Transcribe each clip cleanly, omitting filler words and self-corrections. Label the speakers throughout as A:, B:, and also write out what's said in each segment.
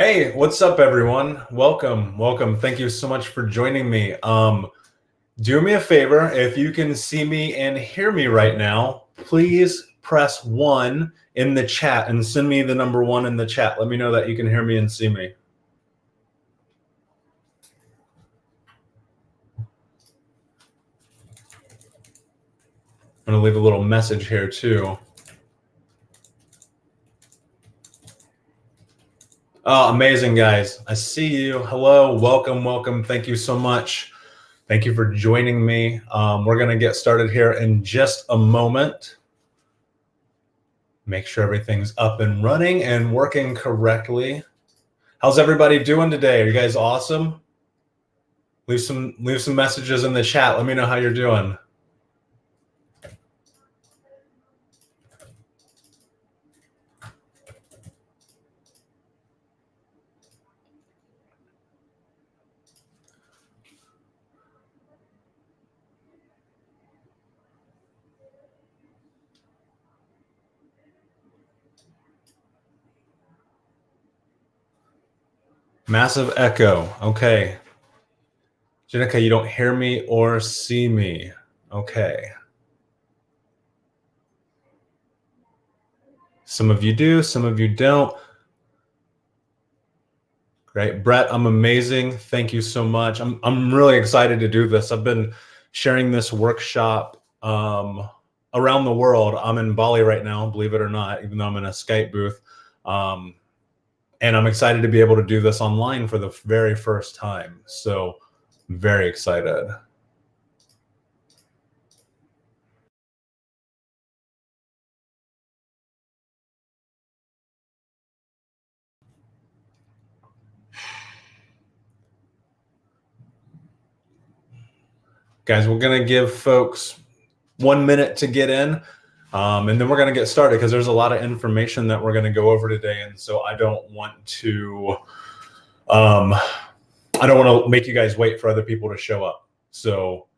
A: Hey, what's up, everyone? Welcome. Thank you so much for joining me. Do me a favor, if you can see me and hear me right now, please press 1 in the chat and send me the number 1 in the chat. Let me know that you can hear me and see me. I'm going to leave a little message here too. Oh, amazing, guys. I see you. Hello, welcome. Thank you so much. Thank you for joining me. We're going to get started here in just a moment. Make sure everything's up and running and working correctly. How's everybody doing today? Are you guys awesome? Leave some messages in the chat. Let me know how you're doing. Massive echo. Okay. Jenica, you don't hear me or see me. Okay. Some of you do, some of you don't. Great. Brett, I'm amazing. Thank you so much. I'm really excited to do this. I've been sharing this workshop around the world. I'm in Bali right now, believe it or not, even though I'm in a Skype booth. And I'm excited to be able to do this online for the very first time. So very excited. Guys, we're going to give folks 1 minute to get in, and then we're going to get started because there's a lot of information that we're going to go over today. And so I don't want to make you guys wait for other people to show up. So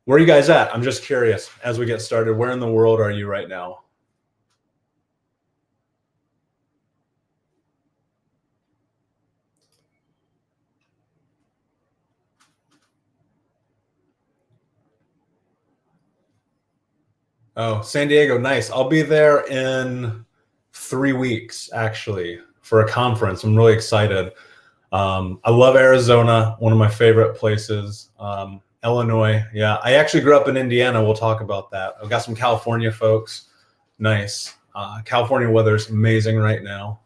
A: where are you guys at? I'm just curious as we get started. Where in the world are you right now? Oh, San Diego, nice. I'll be there in 3 weeks, actually, for a conference. I'm really excited. I love Arizona, one of my favorite places. Illinois, yeah. I actually grew up in Indiana. We'll talk about that. I've got some California folks. Nice. California weather's amazing right now.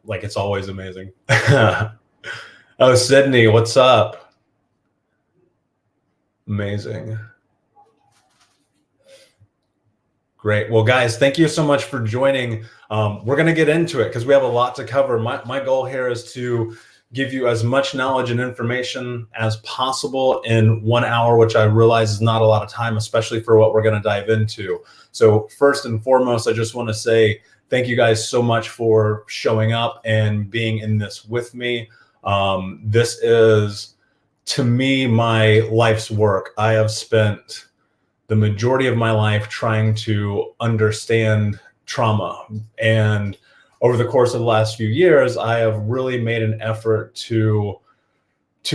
A: Like it's always amazing. Oh, Sydney, what's up? Amazing. Great. Well, guys, thank you so much for joining. We're going to get into it because we have a lot to cover. My goal here is to give you as much knowledge and information as possible in 1 hour, which I realize is not a lot of time, especially for what we're going to dive into. So first and foremost, I just want to say thank you guys so much for showing up and being in this with me. This is, to me, my life's work. I have spent the majority of my life trying to understand trauma. And over the course of the last few years, I have really made an effort to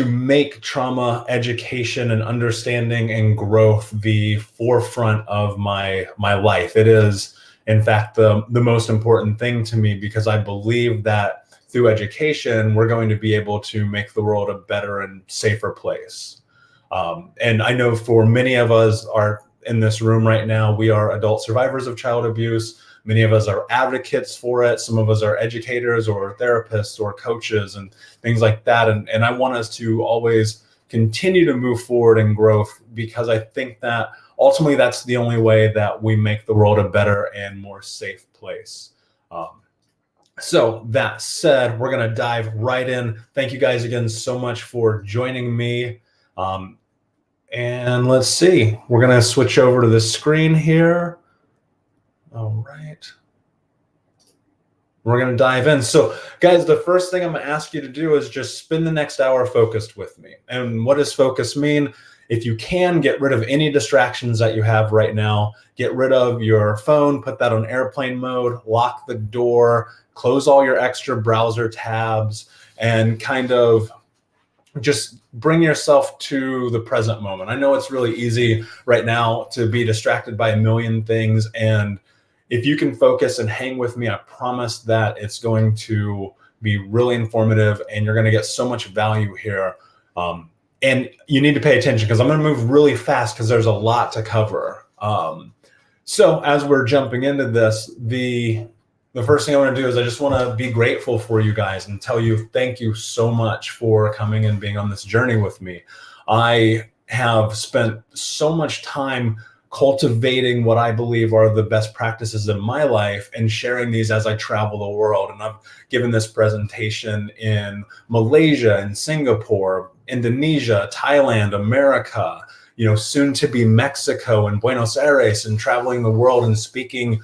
A: make trauma education and understanding and growth the forefront of my life. It is, in fact, the most important thing to me because I believe that through education, we're going to be able to make the world a better and safer place. And I know for many of us are in this room right now, we are adult survivors of child abuse. Many of us are advocates for it. Some of us are educators or therapists or coaches and things like that. And I want us to always continue to move forward in growth because I think that ultimately that's the only way that we make the world a better and more safe place. So that said, we're going to dive right in. Thank you guys again so much for joining me. And let's see, we're going to switch over to the screen here. All right. We're going to dive in. So guys, the first thing I'm going to ask you to do is just spend the next hour focused with me. And what does focus mean? if you can, get rid of any distractions that you have right now. Get rid of your phone, put that on airplane mode, lock the door, close all your extra browser tabs, and kind of just bring yourself to the present moment. I know it's really easy right now to be distracted by a million things. And if you can focus and hang with me, I promise that it's going to be really informative and you're going to get so much value here. And you need to pay attention because I'm going to move really fast because there's a lot to cover. So as we're jumping into this, the first thing I want to do is I just want to be grateful for you guys and tell you thank you so much for coming and being on this journey with me. I have spent so much time cultivating what I believe are the best practices in my life and sharing these as I travel the world. And I've given this presentation in Malaysia and Singapore, Indonesia, Thailand, America, soon to be Mexico and Buenos Aires, and traveling the world and speaking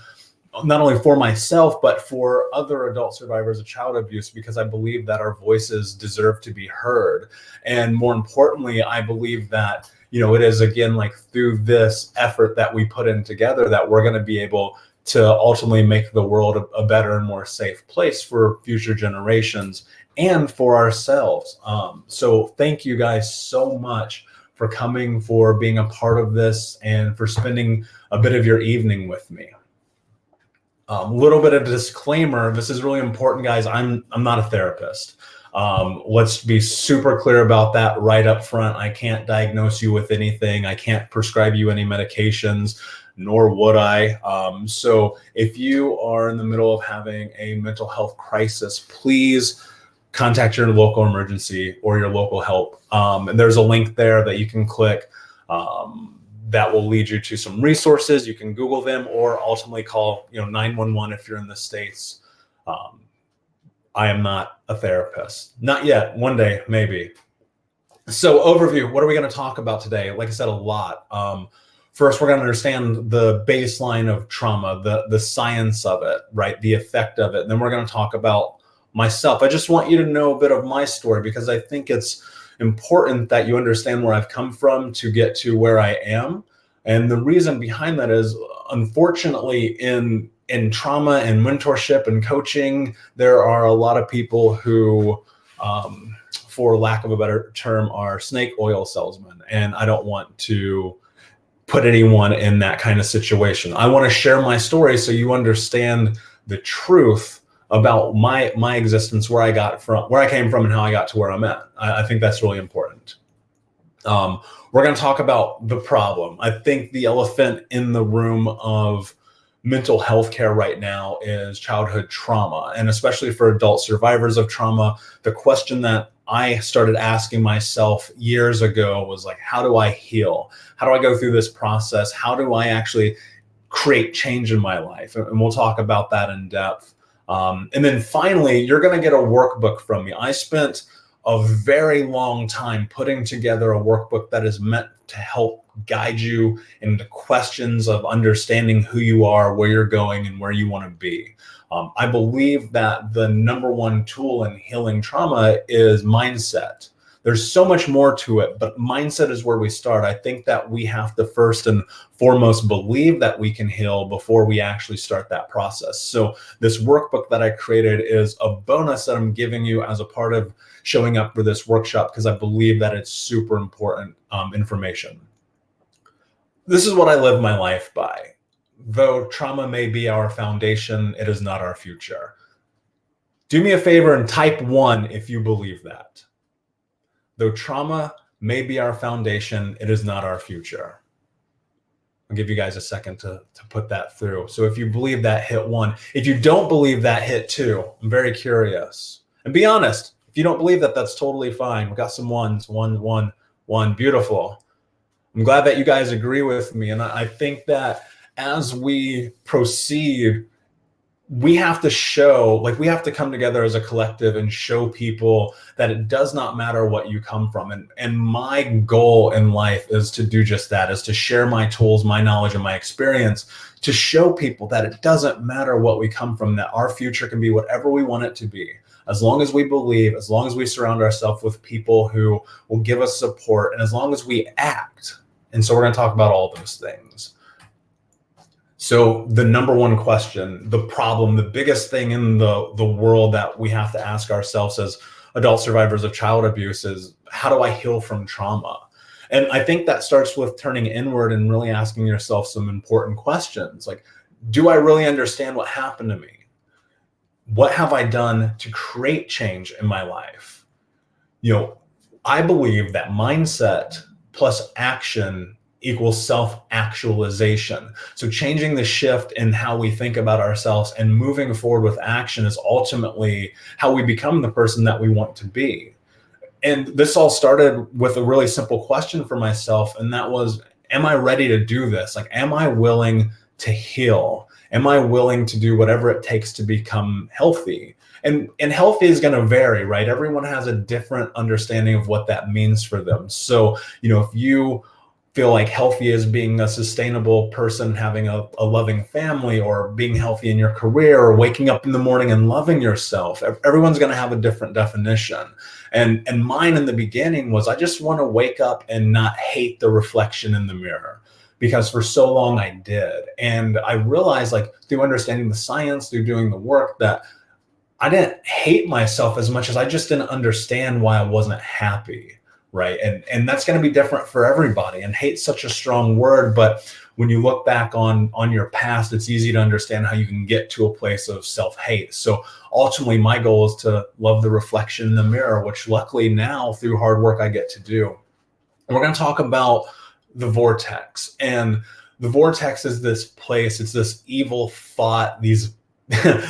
A: not only for myself, but for other adult survivors of child abuse, because I believe that our voices deserve to be heard. And more importantly, I believe that, it is, again, like through this effort that we put in together that we're going to be able to ultimately make the world a better and more safe place for future generations and for ourselves. So thank you guys so much for coming, for being a part of this, and for spending a bit of your evening with me. A little bit of a disclaimer. This is really important, guys. I'm not a therapist. Let's be super clear about that right up front. I can't diagnose you with anything. I can't prescribe you any medications, nor would I. So if you are in the middle of having a mental health crisis, please contact your local emergency or your local help. And there's a link there that you can click. That will lead you to some resources. You can Google them or ultimately call 911 if you're in the States. I am not a therapist. Not yet. One day, maybe. So overview, what are we going to talk about today? Like I said, a lot. First, we're going to understand the baseline of trauma, the science of it, right? The effect of it. And then we're going to talk about myself. I just want you to know a bit of my story because I think it's important that you understand where I've come from to get to where I am. And the reason behind that is, unfortunately, in trauma and mentorship and coaching, there are a lot of people who, for lack of a better term, are snake oil salesmen. And I don't want to put anyone in that kind of situation. I want to share my story so you understand the truth about my existence, where I came from and how I got to where I'm at. I think that's really important. We're going to talk about the problem. I think the elephant in the room of mental health care right now is childhood trauma, and especially for adult survivors of trauma. The question that I started asking myself years ago was like, how do I heal? How do I go through this process? How do I actually create change in my life? And we'll talk about that in depth. And then finally, you're going to get a workbook from me. I spent a very long time putting together a workbook that is meant to help guide you into questions of understanding who you are, where you're going, and where you want to be. I believe that the number one tool in healing trauma is mindset. There's so much more to it, but mindset is where we start. I think that we have to first and foremost believe that we can heal before we actually start that process. So this workbook that I created is a bonus that I'm giving you as a part of showing up for this workshop, because I believe that it's super important information. This is what I live my life by. Though trauma may be our foundation, it is not our future. Do me a favor and type 1 if you believe that. Though trauma may be our foundation, it is not our future. I'll give you guys a second to put that through. So if you believe that, hit 1. If you don't believe that, hit 2. I'm very curious. And be honest, if you don't believe that, that's totally fine. We got some ones. 1, 1, 1. Beautiful. I'm glad that you guys agree with me. And I think that as we proceed, we have to show, we have to come together as a collective and show people that it does not matter what you come from. And my goal in life is to do just that, is to share my tools, my knowledge, and my experience to show people that it doesn't matter what we come from, that our future can be whatever we want it to be. as long as we believe, as long as we surround ourselves with people who will give us support, and as long as we act. And so we're going to talk about all those things. So the number one question, the problem, the biggest thing in the world that we have to ask ourselves as adult survivors of child abuse is, how do I heal from trauma? And I think that starts with turning inward and really asking yourself some important questions. Like, do I really understand what happened to me? What have I done to create change in my life? I believe that mindset plus action equals self-actualization. So changing the shift in how we think about ourselves and moving forward with action is ultimately how we become the person that we want to be. And this all started with a really simple question for myself, and that was, am I ready to do this? Like, am I willing to heal? Am I willing to do whatever it takes to become healthy? And healthy is going to vary, right? Everyone has a different understanding of what that means for them. So, if you feel like healthy is being a sustainable person, having a loving family, or being healthy in your career, or waking up in the morning and loving yourself, everyone's going to have a different definition. And mine in the beginning was, I just want to wake up and not hate the reflection in the mirror, because for so long I did. And I realized, like, through understanding the science, through doing the work, that I didn't hate myself as much as I just didn't understand why I wasn't happy. Right. And that's going to be different for everybody. And hate's such a strong word, but when you look back on your past, it's easy to understand how you can get to a place of self-hate. So ultimately, my goal is to love the reflection in the mirror, which luckily now through hard work I get to do. And we're going to talk about the vortex. And the vortex is this place, it's this evil thought, these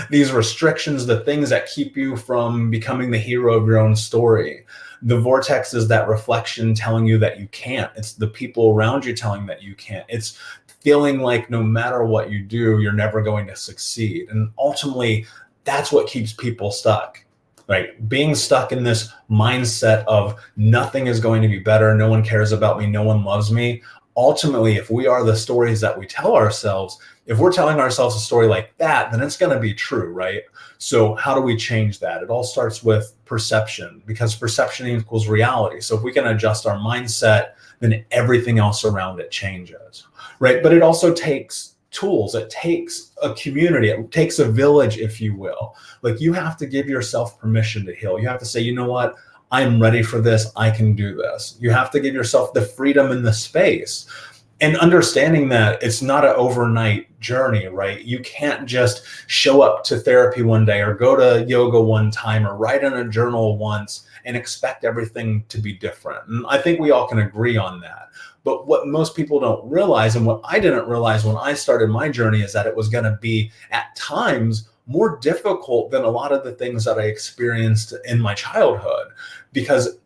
A: restrictions, the things that keep you from becoming the hero of your own story. The vortex is that reflection telling you that you can't. It's the people around you telling that you can't. It's feeling like no matter what you do, you're never going to succeed. And ultimately, that's what keeps people stuck, right? Being stuck in this mindset of nothing is going to be better, no one cares about me, no one loves me. Ultimately, if we are the stories that we tell ourselves, if we're telling ourselves a story like that, then it's going to be true, right? So how do we change that? It all starts with perception, because perception equals reality. So if we can adjust our mindset, then everything else around it changes, right? But it also takes tools. It takes a community. It takes a village, if you will. Like, you have to give yourself permission to heal. You have to say, you know what? I'm ready for this. I can do this. You have to give yourself the freedom and the space. And understanding that it's not an overnight journey, right? You can't just show up to therapy one day or go to yoga one time or write in a journal once and expect everything to be different. And I think we all can agree on that. But what most people don't realize, and what I didn't realize when I started my journey, is that it was going to be at times more difficult than a lot of the things that I experienced in my childhood. Because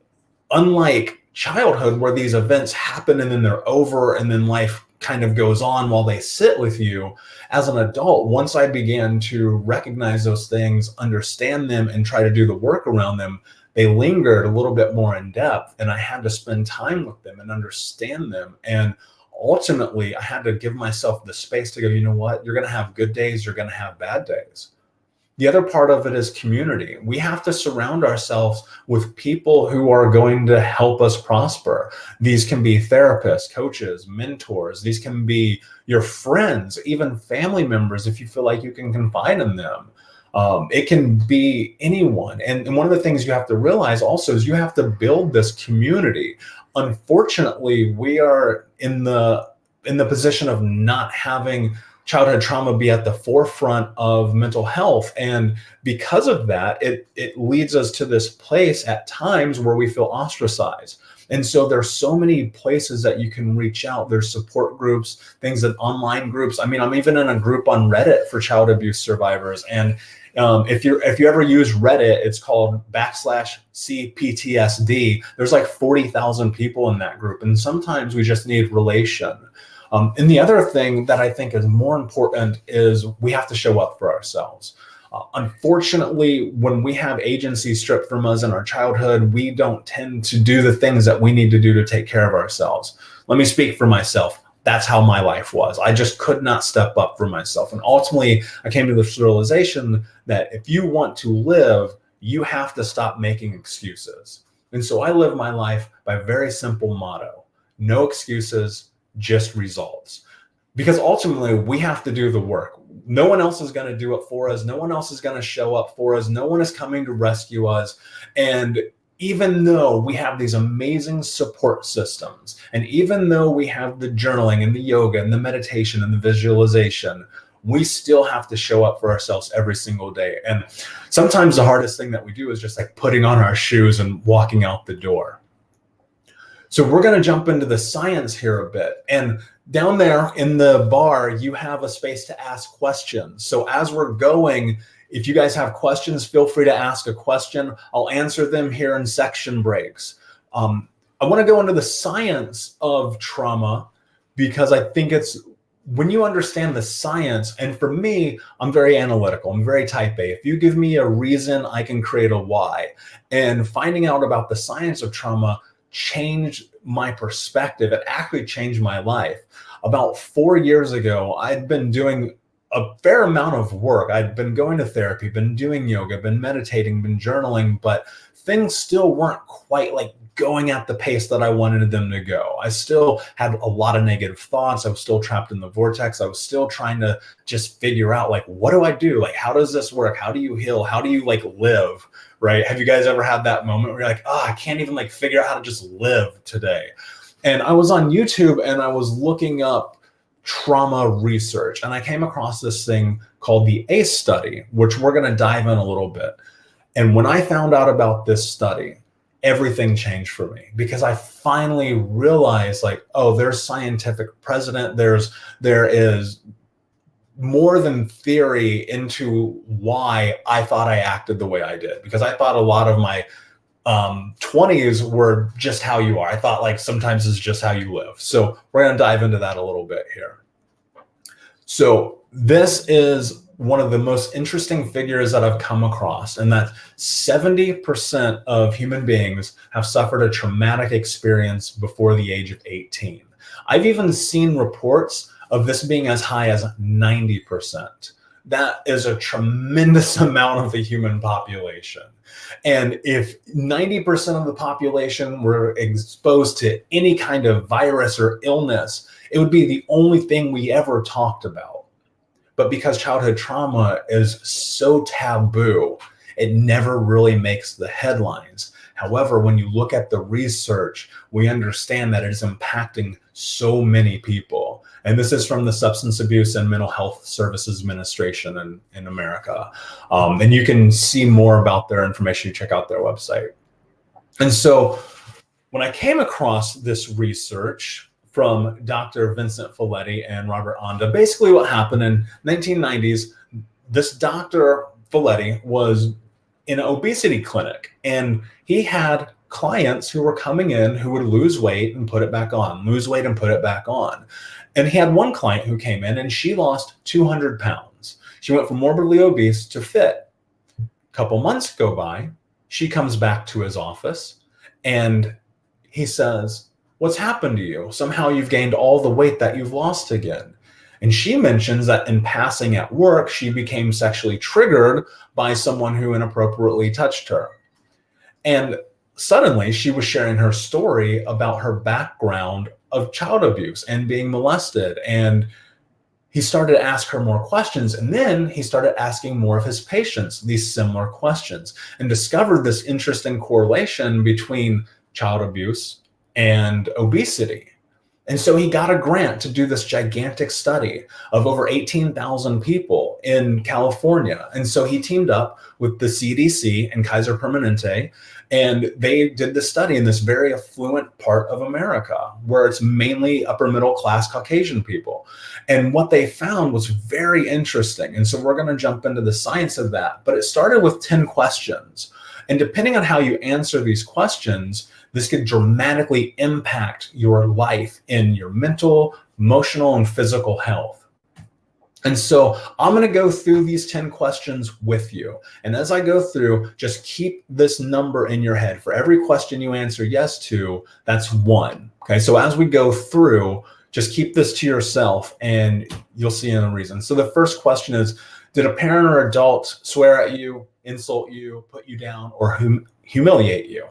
A: unlike childhood, where these events happen and then they're over and then life kind of goes on while they sit with you, as an adult, once I began to recognize those things, understand them, and try to do the work around them, they lingered a little bit more in depth, and I had to spend time with them and understand them. And ultimately, I had to give myself the space to go, you know what, you're going to have good days, you're going to have bad days. The other part of it is community. We have to surround ourselves with people who are going to help us prosper. These can be therapists, coaches, mentors. These can be your friends, even family members, if you feel like you can confide in them. It can be anyone. And one of the things you have to realize also is you have to build this community. Unfortunately, we are in the position of not having childhood trauma be at the forefront of mental health. And because of that, it leads us to this place at times where we feel ostracized. And so there's so many places that you can reach out. There's support groups, things that online groups. I mean, I'm even in a group on Reddit for child abuse survivors. And if you ever use Reddit, it's called /CPTSD. There's like 40,000 people in that group. And sometimes we just need relation. And the other thing that I think is more important is we have to show up for ourselves. Unfortunately, when we have agency stripped from us in our childhood, we don't tend to do the things that we need to do to take care of ourselves. Let me speak for myself. That's how my life was. I just could not step up for myself. And ultimately, I came to this realization that if you want to live, you have to stop making excuses. And so I live my life by a very simple motto: no excuses, just results. Because ultimately we have to do the work. No one else is going to do it for us. No one else is going to show up for us. No one is coming to rescue us. And even though we have these amazing support systems, and even though we have the journaling and the yoga and the meditation and the visualization, we still have to show up for ourselves every single day. And sometimes the hardest thing that we do is just like putting on our shoes and walking out the door. So we're going to jump into the science here a bit. And down there in the bar, you have a space to ask questions. So as we're going, if you guys have questions, feel free to ask a question. I'll answer them here in section breaks. I want to go into the science of trauma because I think it's when you understand the science, and for me, I'm very analytical. I'm very type A. If you give me a reason, I can create a why. And finding out about the science of trauma changed my perspective. It actually changed my life. About 4 years ago, I'd been doing a fair amount of work. I'd been going to therapy, been doing yoga, been meditating, been journaling, but things still weren't quite like going at the pace that I wanted them to go. I still had a lot of negative thoughts. I was still trapped in the vortex. I was still trying to just figure out, like, what do I do? Like, how does this work? How do you heal? How do you like live? Right? Have you guys ever had that moment where you're like, oh, I can't even like figure out how to just live today? And I was on YouTube and I was looking up trauma research, and I came across this thing called the ACE study, which we're going to dive in a little bit. And when I found out about this study, everything changed for me, because I finally realized, like, oh, there's scientific precedent. There is more than theory into why I thought I acted the way I did, because I thought a lot of my 20s were just how you are. I thought like sometimes it's just how you live. So we're going to dive into that a little bit here. So this is one of the most interesting figures that I've come across, and that 70% of human beings have suffered a traumatic experience before the age of 18. I've even seen reports of this being as high as 90%. That is a tremendous amount of the human population. And if 90% of the population were exposed to any kind of virus or illness, it would be the only thing we ever talked about. But because childhood trauma is so taboo, it never really makes the headlines. However, when you look at the research, we understand that it is impacting so many people. And this is from the Substance Abuse and Mental Health Services Administration in America. And you can see more about their information. You check out their website. And so when I came across this research from Dr. Vincent Folletti and Robert Onda, basically what happened in 1990s, this Dr. Folletti was in an obesity clinic, and he had clients who were coming in who would lose weight and put it back on, lose weight and put it back on. And he had one client who came in and she lost 200 pounds. She went from morbidly obese to fit. A couple months go by, she comes back to his office and he says, "What's happened to you? Somehow you've gained all the weight that you've lost again." And she mentions that in passing at work, she became sexually triggered by someone who inappropriately touched her. And suddenly she was sharing her story about her background of child abuse and being molested. And he started to ask her more questions. And then he started asking more of his patients these similar questions, and discovered this interesting correlation between child abuse and obesity. And so he got a grant to do this gigantic study of over 18,000 people in California. And so he teamed up with the CDC and Kaiser Permanente, and they did the study in this very affluent part of America where it's mainly upper middle class Caucasian people. And what they found was very interesting. And so we're going to jump into the science of that. But it started with 10 questions. And depending on how you answer these questions, this could dramatically impact your life in your mental, emotional, and physical health. And so I'm going to go through these 10 questions with you. And as I go through, just keep this number in your head. For every question you answer yes to, that's 1. Okay, so as we go through, just keep this to yourself and you'll see in a reason. So the first question is, did a parent or adult swear at you insult you, put you down, or humiliate you?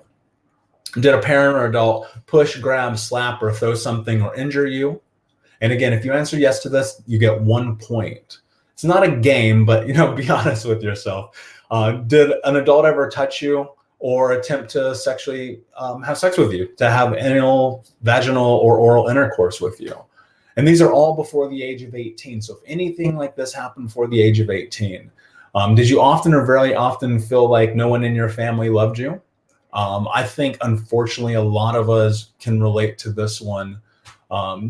A: Did a parent or adult push, grab, slap, or throw something or injure you? And again, if you answer yes to this, you get 1 point. It's not a game, but be honest with yourself. Did an adult ever touch you or attempt to sexually have sex with you, to have anal, vaginal, or oral intercourse with you? And these are all before the age of 18. So if anything like this happened before the age of 18, did you often or very often feel like no one in your family loved you? I think, unfortunately, a lot of us can relate to this one.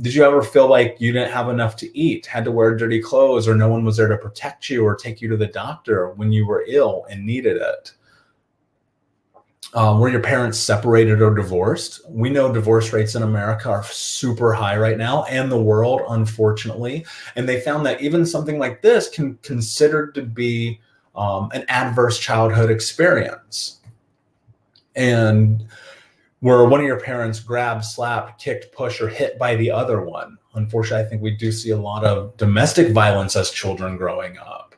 A: Did you ever feel like you didn't have enough to eat, had to wear dirty clothes, or no one was there to protect you or take you to the doctor when you were ill and needed it? Were your parents separated or divorced? We know divorce rates in America are super high right now, and the world, unfortunately. And they found that even something like this can considered to be an adverse childhood experience. And where one of your parents grabbed, slapped, kicked, pushed, or hit by the other one. Unfortunately, I think we do see a lot of domestic violence as children growing up.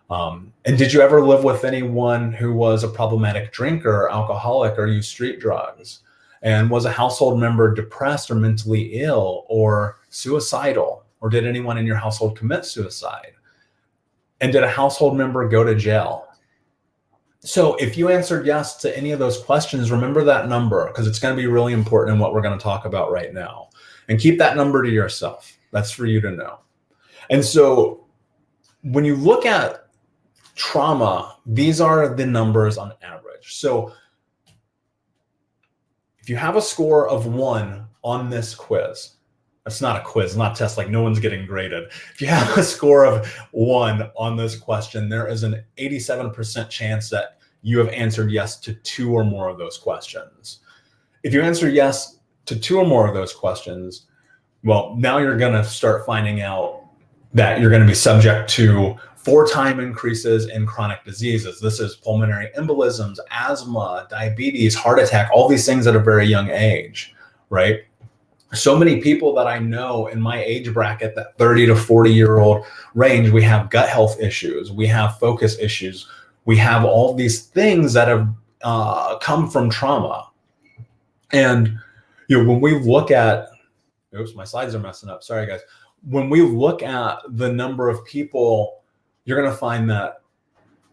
A: And did you ever live with anyone who was a problematic drinker, alcoholic, or used street drugs? And was a household member depressed or mentally ill or suicidal? Or did anyone in your household commit suicide? And did a household member go to jail? So if you answered yes to any of those questions, remember that number, because it's going to be really important in what we're going to talk about right now. And keep that number to yourself. That's for you to know. And so when you look at trauma, these are the numbers on average. So if you have a score of 1 on this quiz, it's not a quiz, not a test, like no one's getting graded. If you have a score of 1 on this question, there is an 87% chance that you have answered yes to 2 or more of those questions. If you answer yes to 2 or more of those questions, well, now you're going to start finding out that you're going to be subject to 4-time increases in chronic diseases. This is pulmonary embolisms, asthma, diabetes, heart attack, all these things at a very young age, right? So many people that I know in my age bracket, that 30 to 40-year-old range, we have gut health issues, we have focus issues, we have all these things that have come from trauma. And when we look at, oops, my slides are messing up, sorry guys. When we look at the number of people, you're going to find that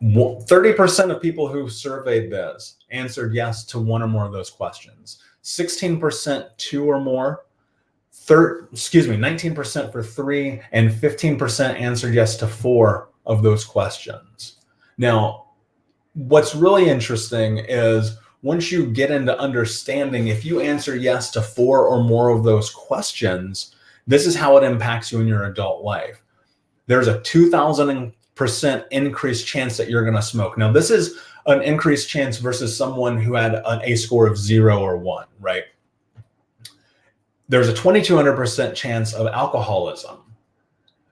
A: 30% of people who surveyed this answered yes to 1 or more of those questions. 16% 2 or more, 19% for 3, and 15% answered yes to 4 of those questions. Now, what's really interesting is once you get into understanding, if you answer yes to 4 or more of those questions, this is how it impacts you in your adult life. There's a 2,000% increased chance that you're going to smoke. Now, this is an increased chance versus someone who had an A score of 0 or 1, right? There's a 2,200% chance of alcoholism.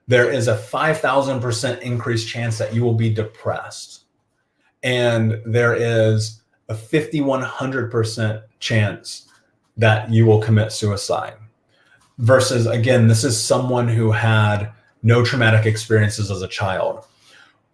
A: There is a 5,000% increased chance that you will be depressed. And there is a 5,100% chance that you will commit suicide. Versus, again, this is someone who had no traumatic experiences as a child.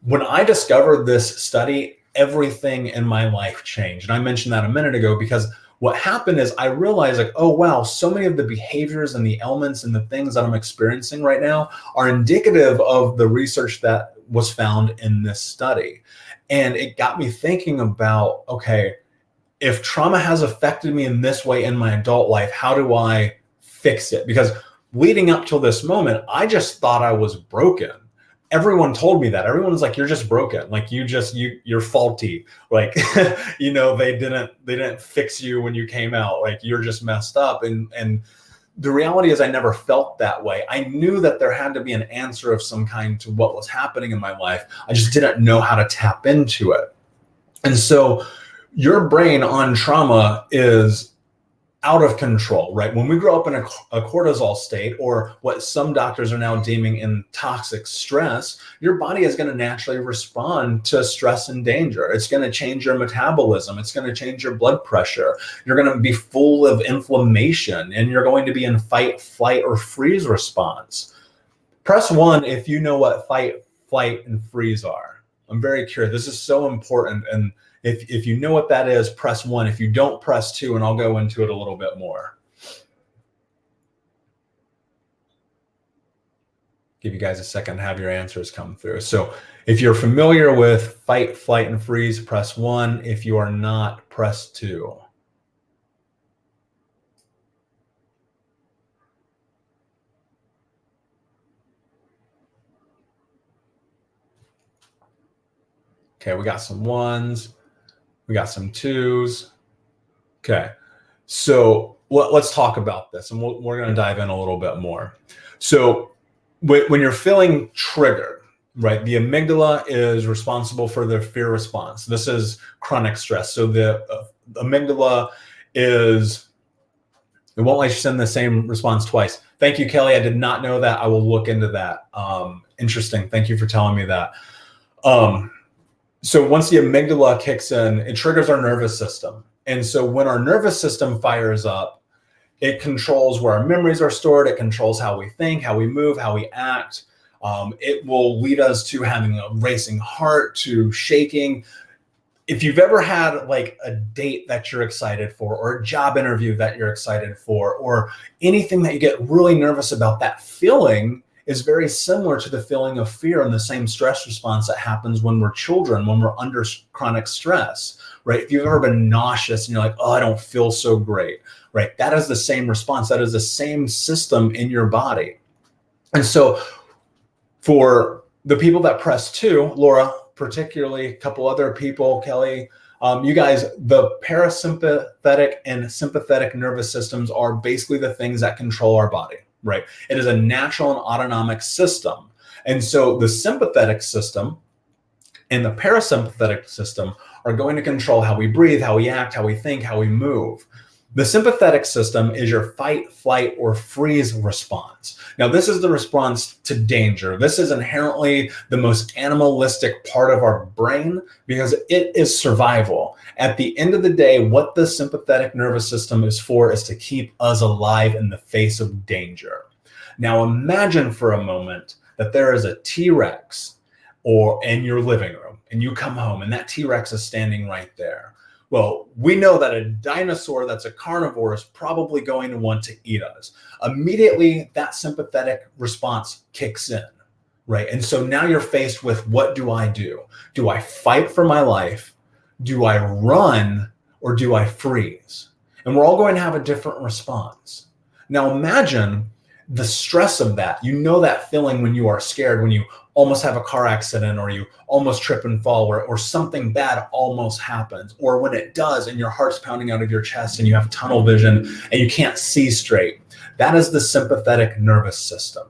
A: When I discovered this study, everything in my life changed. And I mentioned that a minute ago because what happened is I realized, like, oh, wow, so many of the behaviors and the elements and the things that I'm experiencing right now are indicative of the research that was found in this study. And it got me thinking about, okay, if trauma has affected me in this way in my adult life, how do I fix it? Because leading up till this moment, I just thought I was broken. Everyone told me that. Everyone was like, you're just broken. Like you're faulty. Like, they didn't fix you when you came out. Like you're just messed up. And the reality is I never felt that way. I knew that there had to be an answer of some kind to what was happening in my life. I just didn't know how to tap into it. And so your brain on trauma is out of control, right? When we grow up in a cortisol state, or what some doctors are now deeming in toxic stress, your body is going to naturally respond to stress and danger. It's going to change your metabolism. It's going to change your blood pressure. You're going to be full of inflammation, and you're going to be in fight, flight, or freeze response. Press 1 if you know what fight, flight, and freeze are. I'm very curious. This is so important. And if you know what that is, press 1. If you don't, press 2, and I'll go into it a little bit more. Give you guys a second to have your answers come through. So if you're familiar with fight, flight, and freeze, press 1. If you are not, press 2. Okay, we got some 1s. We got some 2s. Okay, so let's talk about this, and we're going to dive in a little bit more. So when you're feeling triggered, right, the amygdala is responsible for the fear response. This is chronic stress. So the amygdala is, it won't let you send the same response twice. Thank you, Kelly. I did not know that. I will look into that. Interesting. Thank you for telling me that. So once the amygdala kicks in, it triggers our nervous system. And so when our nervous system fires up, it controls where our memories are stored. It controls how we think, how we move, how we act. It will lead us to having a racing heart, to shaking. If you've ever had like a date that you're excited for, or a job interview that you're excited for, or anything that you get really nervous about, that feeling is very similar to the feeling of fear and the same stress response that happens when we're children, when we're under chronic stress, right? If you've ever been nauseous and you're like, oh, I don't feel so great, right? That is the same response. That is the same system in your body. And so for the people that press 2, Laura, particularly, a couple other people, Kelly, you guys, the parasympathetic and sympathetic nervous systems are basically the things that control our body. Right. It is a natural and autonomic system. And so the sympathetic system and the parasympathetic system are going to control how we breathe, how we act, how we think, how we move. The sympathetic system is your fight, flight, or freeze response. Now, this is the response to danger. This is inherently the most animalistic part of our brain because it is survival. At the end of the day, what the sympathetic nervous system is for is to keep us alive in the face of danger. Now, imagine for a moment that there is a T-Rex or in your living room, and you come home and that T-Rex is standing right there. Well, we know that a dinosaur that's a carnivore is probably going to want to eat us. Immediately, that sympathetic response kicks in, right? And so now you're faced with, what do I do? Do I fight for my life? Do I run, or do I freeze? And we're all going to have a different response. Now imagine the stress of that. You know that feeling when you are scared, when you almost have a car accident, or you almost trip and fall, or something bad almost happens, or when it does and your heart's pounding out of your chest and you have tunnel vision and you can't see straight. That is the sympathetic nervous system.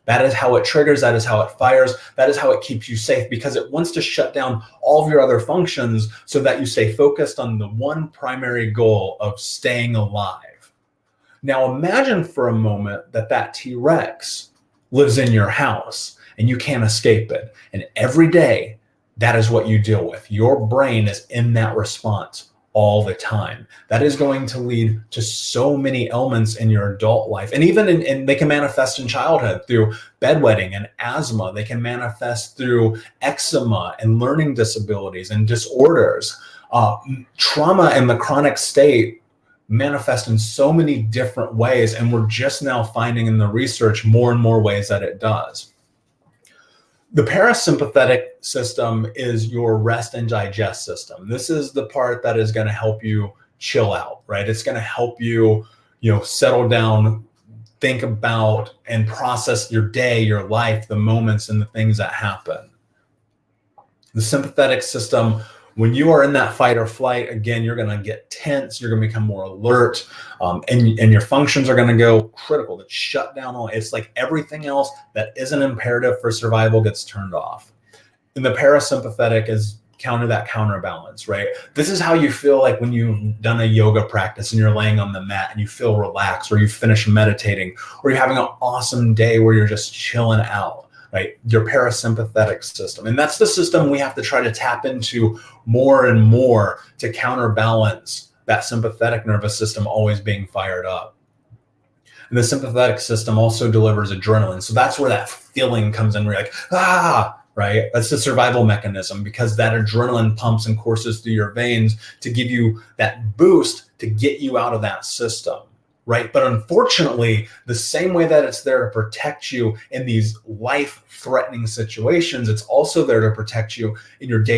A: That is how it triggers. That is how it fires. That is how it keeps you safe, because it wants to shut down all of your other functions so that you stay focused on the one primary goal of staying alive. Now imagine for a moment that that T-Rex lives in your house and you can't escape it. And every day, that is what you deal with. Your brain is in that response all the time. That is going to lead to so many ailments in your adult life. And even they can manifest in childhood through bedwetting and asthma. They can manifest through eczema and learning disabilities and disorders. Trauma in the chronic state manifest in so many different ways. And we're just now finding in the research more and more ways that it does. The parasympathetic system is your rest and digest system. This is the part that is going to help you chill out, right? It's going to help you, settle down, think about and process your day, your life, the moments and the things that happen. The sympathetic system, when you are in that fight or flight, again, you're going to get tense, you're going to become more alert, and your functions are going to go critical. It's shut down. It's like everything else that isn't imperative for survival gets turned off. And the parasympathetic is counterbalance, right? This is how you feel like when you've done a yoga practice and you're laying on the mat and you feel relaxed, or you finish meditating, or you're having an awesome day where you're just chilling out. Right, your parasympathetic system. And that's the system we have to try to tap into more and more to counterbalance that sympathetic nervous system always being fired up. And the sympathetic system also delivers adrenaline. So that's where that feeling comes in. We're like, right? That's the survival mechanism, because that adrenaline pumps and courses through your veins to give you that boost to get you out of that system, right? But unfortunately, the same way that it's there to protect you in these life-threatening situations, it's also there to protect you in your day